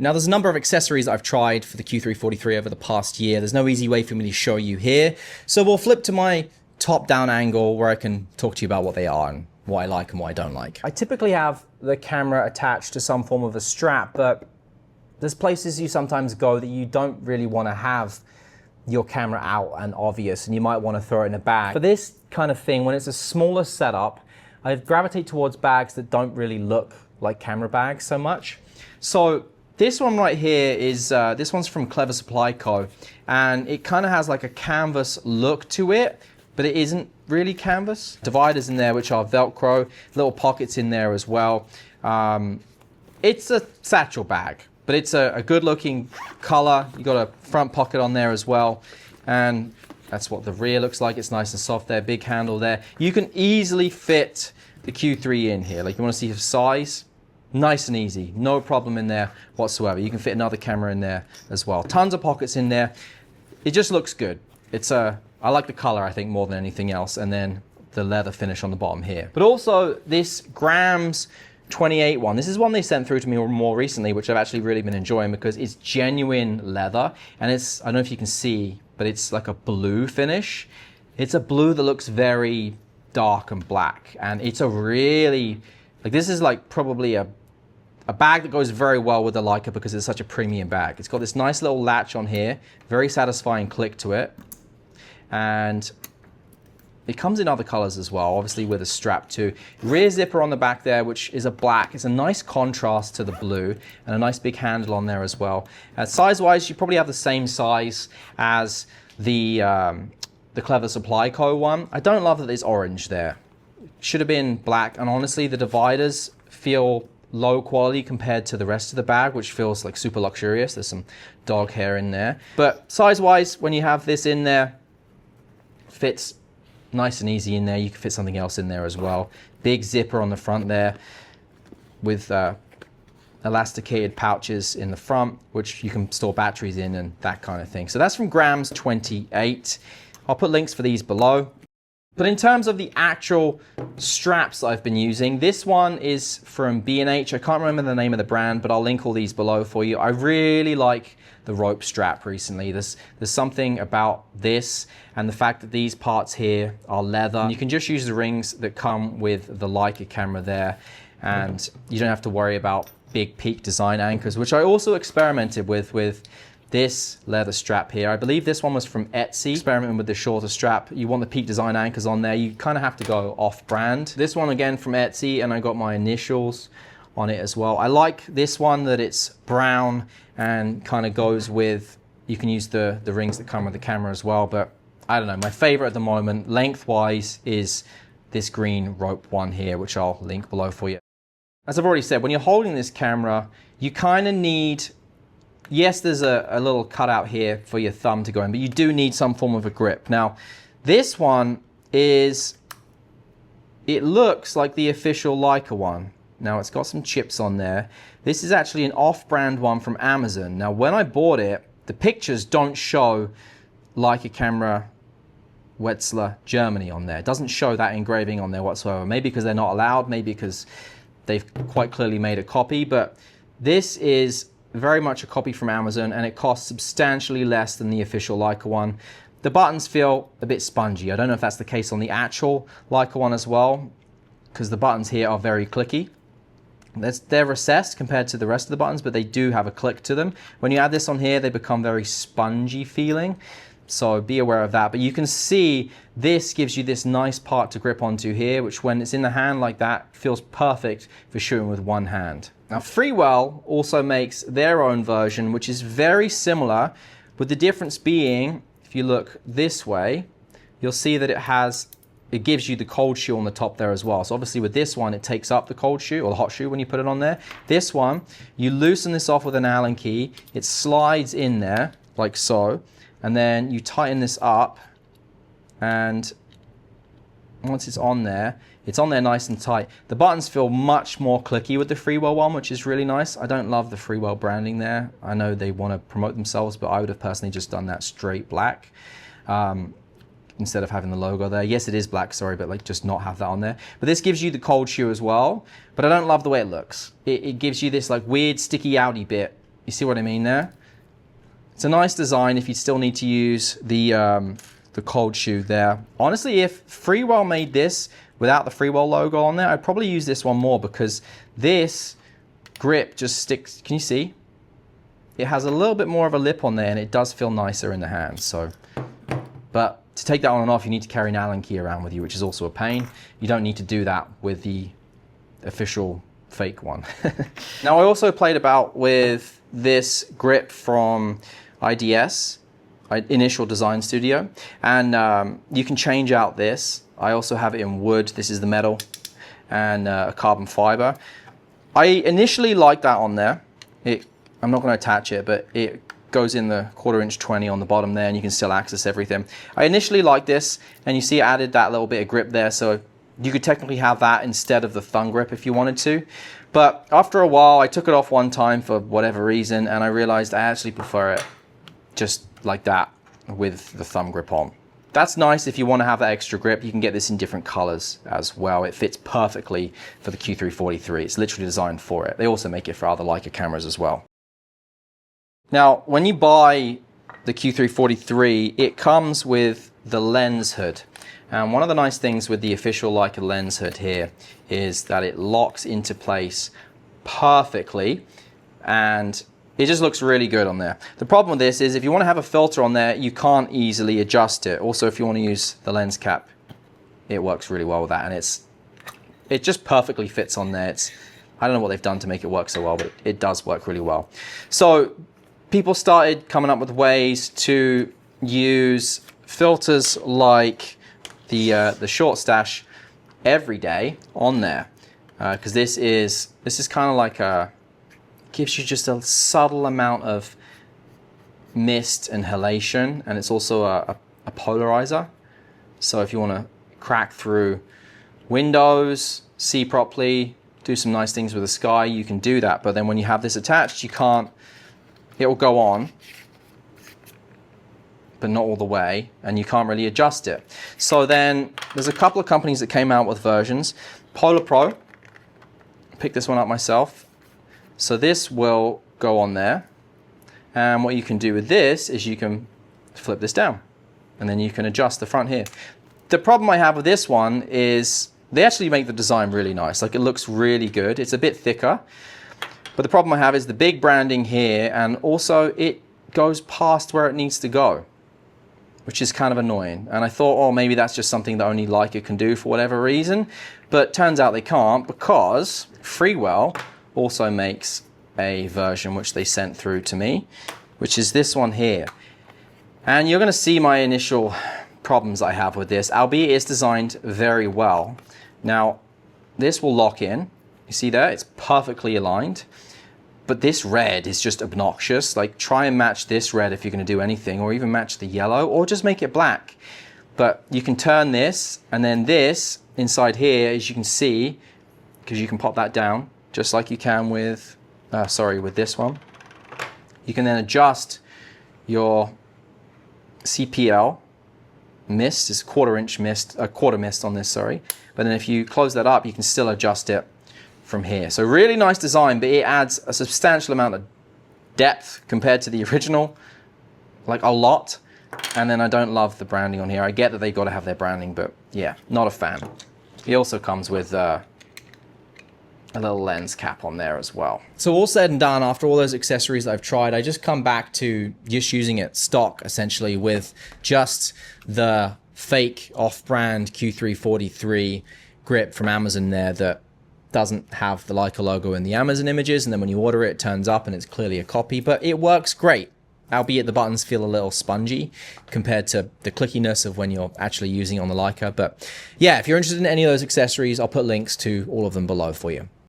Now there's a number of accessories I've tried for the Q3 43 over the past year. There's no easy way for me to show you here. So we'll flip to my top-down angle where I can talk to you about what they are and what I like and what I don't like. I typically have the camera attached to some form of a strap, but there's places you sometimes go that you don't really want to have your camera out and obvious, and you might want to throw it in a bag. For this kind of thing, when it's a smaller setup, I gravitate towards bags that don't really look like camera bags so much. So this one right here is, this one's from Clever Supply Co. And it kind of has like a canvas look to it, but it isn't really canvas. Dividers in there, which are Velcro, little pockets in there as well. It's a satchel bag, but it's a good looking color. You got a front pocket on there as well. And that's what the rear looks like. It's nice and soft there, big handle there. You can easily fit the Q3 in here. Like you want to see the size? Nice and easy, no problem in there whatsoever. You can fit another camera in there as well. Tons of pockets in there. It just looks good. I like the color, I think, more than anything else, and then the leather finish on the bottom here. But also this Grams 28 one. This is one they sent through to me more recently, which I've actually really been enjoying because it's genuine leather, and it's, I don't know if you can see, but it's like a blue finish. It's a blue that looks very dark and black, and it's a really, like this is like probably a bag that goes very well with the Leica because it's such a premium bag. It's got this nice little latch on here, very satisfying click to it. And it comes in other colors as well, obviously with a strap too. Rear zipper on the back there, which is a black. It's a nice contrast to the blue and a nice big handle on there as well. Size-wise, you probably have the same size as the Clever Supply Co. one. I don't love that there's orange there. Should have been black, and honestly, the dividers feel low quality compared to the rest of the bag, which feels like super luxurious. There's some dog hair in there. But size-wise, when you have this in there, fits nice and easy in there. You can fit something else in there as well. Big zipper on the front there with elasticated pouches in the front, which you can store batteries in and that kind of thing. So that's from Grams 28. I'll put links for these below. But in terms of the actual straps I've been using, this one is from B&H. I can't remember the name of the brand, but I'll link all these below for you. I really like the rope strap recently. There's something about this and the fact that these parts here are leather. You can just use the rings that come with the Leica camera there, and you don't have to worry about big peak design anchors, which I also experimented with this leather strap here. I believe this one was from Etsy. Experimenting with the shorter strap. You want the peak design anchors on there. You kind of have to go off brand. This one again from Etsy, and I got my initials on it as well. I like this one that it's brown and kind of goes with, you can use the rings that come with the camera as well, but I don't know, my favorite at the moment lengthwise is this green rope one here, which I'll link below for you. As I've already said, when you're holding this camera, you kind of need, yes, there's a little cutout here for your thumb to go in, but you do need some form of a grip. Now, this one is, it looks like the official Leica one. Now, it's got some chips on there. This is actually an off-brand one from Amazon. Now, when I bought it, the pictures don't show Leica camera Wetzlar Germany on there. It doesn't show that engraving on there whatsoever. Maybe because they're not allowed, maybe because they've quite clearly made a copy, but this is very much a copy from Amazon, and it costs substantially less than the official Leica one. The buttons feel a bit spongy. I don't know if that's the case on the actual Leica one as well, because the buttons here are very clicky. They're recessed compared to the rest of the buttons, but they do have a click to them. When you add this on here, they become very spongy feeling. So be aware of that. But you can see this gives you this nice part to grip onto here, which when it's in the hand like that, feels perfect for shooting with one hand. Now, Freewell also makes their own version, which is very similar, with the difference being, if you look this way, you'll see that it gives you the cold shoe on the top there as well. So obviously with this one, it takes up the cold shoe or the hot shoe when you put it on there. This one, you loosen this off with an Allen key. It slides in there like so, and then you tighten this up, and once it's on there nice and tight. The buttons feel much more clicky with the Freewell one, which is really nice. I don't love the Freewell branding there. I know they want to promote themselves, but I would have personally just done that straight black. Instead of having the logo there. Yes, it is black, sorry, but like just not have that on there. But this gives you the cold shoe as well, but I don't love the way it looks. It gives you this like weird sticky outy bit You see what I mean there? It's a nice design if you still need to use the cold shoe there. Honestly, if Freewell made this without the Freewell logo on there, I'd probably use this one more because this grip just sticks. Can you see? It has a little bit more of a lip on there and it does feel nicer in the hand. So, but to take that on and off, you need to carry an Allen key around with you, which is also a pain. You don't need to do that with the official fake one. Now, I also played about with this grip from IDS, Initial Design Studio, and you can change out this. I also have it in wood. This is the metal and a carbon fiber. I initially liked that on there. I'm not going to attach it, but it goes in the 1/4 inch 20 on the bottom there, and you can still access everything. I initially liked this, and you see it added that little bit of grip there, so you could technically have that instead of the thumb grip if you wanted to. But after a while, I took it off one time for whatever reason, and I realized I actually prefer it just like that with the thumb grip on. That's nice if you want to have that extra grip. You can get this in different colors as well. It fits perfectly for the Q343. It's literally designed for it. They also make it for other Leica cameras as well. Now, when you buy the Q343, it comes with the lens hood. And one of the nice things with the official Leica lens hood here is that it locks into place perfectly, and it just looks really good on there. The problem with this is if you want to have a filter on there, you can't easily adjust it. Also, if you want to use the lens cap, it works really well with that, and it just perfectly fits on there. I don't know what they've done to make it work so well, but it does work really well. So people started coming up with ways to use filters like the short stash every day on there, because this is kind of like gives you just a subtle amount of mist and halation, and it's also a polarizer. So if you want to crack through windows, see properly, do some nice things with the sky, you can do that. But then when you have this attached, you can't. It will go on, but not all the way, and you can't really adjust it. So then there's a couple of companies that came out with versions. Polar Pro, picked this one up myself. So this will go on there, and what you can do with this is you can flip this down, and then you can adjust the front here. The problem I have with this one is they actually make the design really nice. Like, it looks really good. It's a bit thicker, but the problem I have is the big branding here, and also it goes past where it needs to go, which is kind of annoying. And I thought, oh, maybe that's just something that only Leica can do for whatever reason, but turns out they can't, because Freewell also makes a version which they sent through to me, which is this one here. And you're going to see my initial problems I have with this, albeit it's designed very well. Now, this will lock in. You see there? It's perfectly aligned. But this red is just obnoxious. Like, try and match this red if you're going to do anything, or even match the yellow, or just make it black. But you can turn this, and then this inside here, as you can see, because you can pop that down, just like you can with, with this one. You can then adjust your CPL mist. It's 1/4 inch mist, a quarter mist on this, sorry. But then if you close that up, you can still adjust it from here. So really nice design, but it adds a substantial amount of depth compared to the original, like a lot. And then I don't love the branding on here. I get that they got to have their branding, but yeah, not a fan. It also comes with a little lens cap on there as well. So all said and done, after all those accessories I've tried, I just come back to just using it stock, essentially, with just the fake off-brand Q343 grip from Amazon there that doesn't have the Leica logo in the Amazon images, and then when you order it, it turns up and it's clearly a copy, but it works great, albeit the buttons feel a little spongy compared to the clickiness of when you're actually using it on the Leica. But yeah, if you're interested in any of those accessories, I'll put links to all of them below for you.